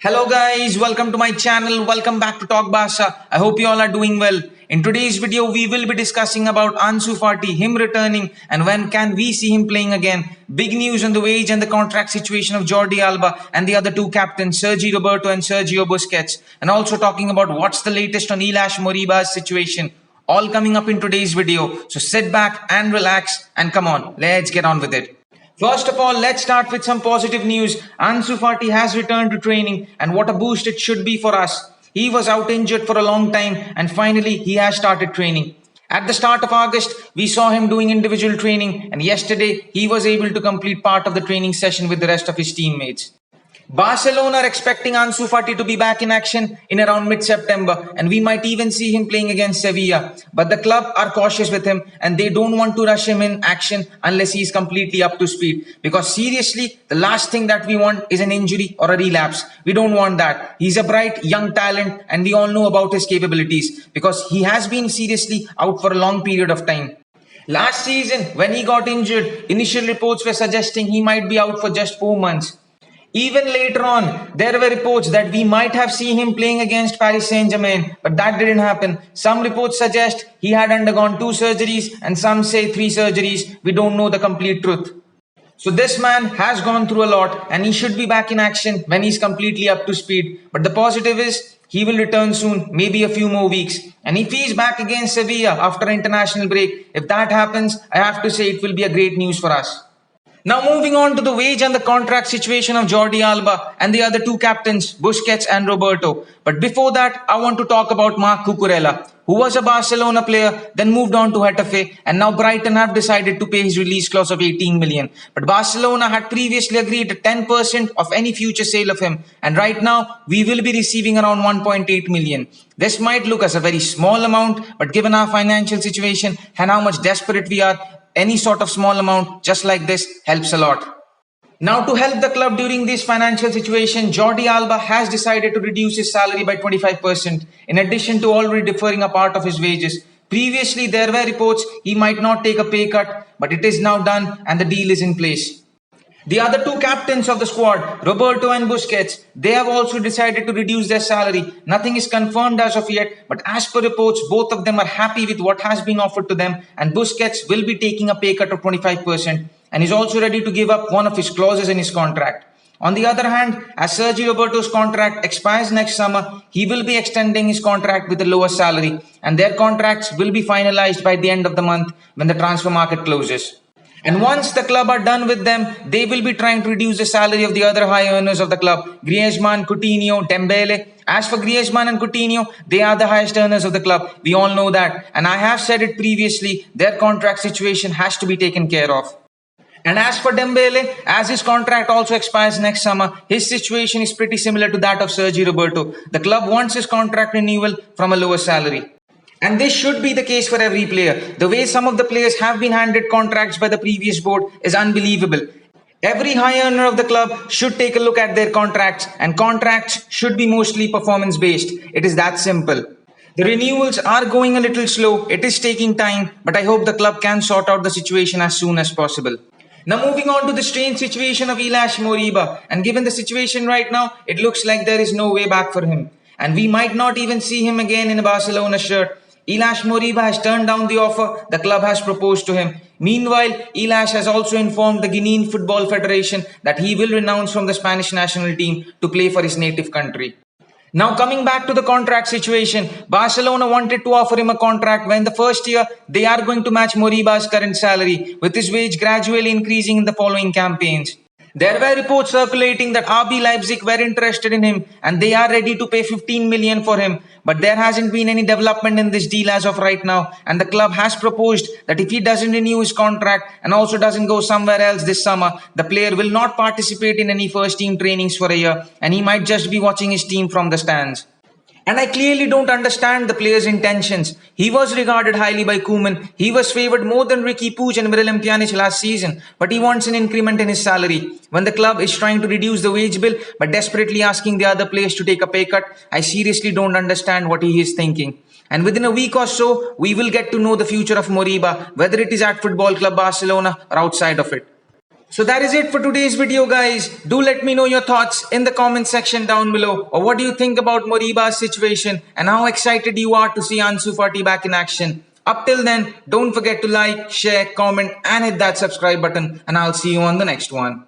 Hello guys, welcome to my channel. Welcome back to Talk Basha. I hope you all are doing well. In today's video, we will be discussing about Ansu Fati, him returning and when can we see him playing again. Big news on the wage and the contract situation of Jordi Alba and the other two captains, Sergi Roberto and Sergio Busquets. And also talking about what's the latest on Ilaix Moriba's situation. All coming up in today's video. So sit back and relax and come on, let's get on with it. First of all, let's start with some positive news. Ansu Fati has returned to training and what a boost it should be for us. He was out injured for a long time and finally he has started training. At the start of August, we saw him doing individual training and yesterday he was able to complete part of the training session with the rest of his teammates. Barcelona are expecting Ansu Fati to be back in action in around mid-September and we might even see him playing against Sevilla. But the club are cautious with him and they don't want to rush him in action unless he is completely up to speed. Because seriously, the last thing that we want is an injury or a relapse. We don't want that. He's a bright young talent and we all know about his capabilities because he has been seriously out for a long period of time. Last season, when he got injured, initial reports were suggesting he might be out for just 4 months. Even later on, there were reports that we might have seen him playing against Paris Saint-Germain, but that didn't happen. Some reports suggest he had undergone 2 surgeries and some say 3 surgeries. We don't know the complete truth. So this man has gone through a lot and he should be back in action when he's completely up to speed. But the positive is he will return soon, maybe a few more weeks. And if he's back against Sevilla after international break, if that happens, I have to say it will be a great news for us. Now moving on to the wage and the contract situation of Jordi Alba and the other two captains, Busquets and Roberto. But before that, I want to talk about Marc Cucurella, who was a Barcelona player, then moved on to Getafe, and now Brighton have decided to pay his release clause of 18 million. But Barcelona had previously agreed to 10% of any future sale of him, and right now we will be receiving around 1.8 million. This might look as a very small amount, but given our financial situation and how much desperate we are, any sort of small amount just like this helps a lot. Now to help the club during this financial situation, Jordi Alba has decided to reduce his salary by 25% in addition to already deferring a part of his wages. Previously there were reports he might not take a pay cut, but it is now done and the deal is in place. The other two captains of the squad, Roberto and Busquets, they have also decided to reduce their salary. Nothing is confirmed as of yet, but as per reports, both of them are happy with what has been offered to them and Busquets will be taking a pay cut of 25% and is also ready to give up one of his clauses in his contract. On the other hand, as Sergi Roberto's contract expires next summer, he will be extending his contract with a lower salary and their contracts will be finalized by the end of the month when the transfer market closes. And once the club are done with them, they will be trying to reduce the salary of the other high earners of the club, Griezmann, Coutinho, Dembele. As for Griezmann and Coutinho, they are the highest earners of the club. We all know that. And I have said it previously, their contract situation has to be taken care of. And as for Dembele, as his contract also expires next summer, his situation is pretty similar to that of Sergi Roberto. The club wants his contract renewal from a lower salary. And this should be the case for every player. The way some of the players have been handed contracts by the previous board is unbelievable. Every high earner of the club should take a look at their contracts and contracts should be mostly performance based. It is that simple. The renewals are going a little slow. It is taking time, but I hope the club can sort out the situation as soon as possible. Now moving on to the strange situation of Ilaix Moriba, and given the situation right now, it looks like there is no way back for him. And we might not even see him again in a Barcelona shirt. Ilaix Moriba has turned down the offer the club has proposed to him. Meanwhile, Ilaix has also informed the Guinean Football Federation that he will renounce from the Spanish national team to play for his native country. Now coming back to the contract situation, Barcelona wanted to offer him a contract when the first year they are going to match Moriba's current salary, with his wage gradually increasing in the following campaigns. There were reports circulating that RB Leipzig were interested in him and they are ready to pay 15 million for him. But there hasn't been any development in this deal as of right now and the club has proposed that if he doesn't renew his contract and also doesn't go somewhere else this summer, the player will not participate in any first team trainings for a year and he might just be watching his team from the stands. And I clearly don't understand the player's intentions. He was regarded highly by Koeman. He was favoured more than Riqui Puig and Miralem Pjanic last season. But he wants an increment in his salary. When the club is trying to reduce the wage bill but desperately asking the other players to take a pay cut, I seriously don't understand what he is thinking. And within a week or so, we will get to know the future of Moriba, whether it is at Football Club Barcelona or outside of it. So that is it for today's video, guys. Do let me know your thoughts in the comment section down below, or what do you think about Moriba's situation and how excited you are to see Ansu Fati back in action. Up till then, don't forget to like, share, comment and hit that subscribe button, and I'll see you on the next one.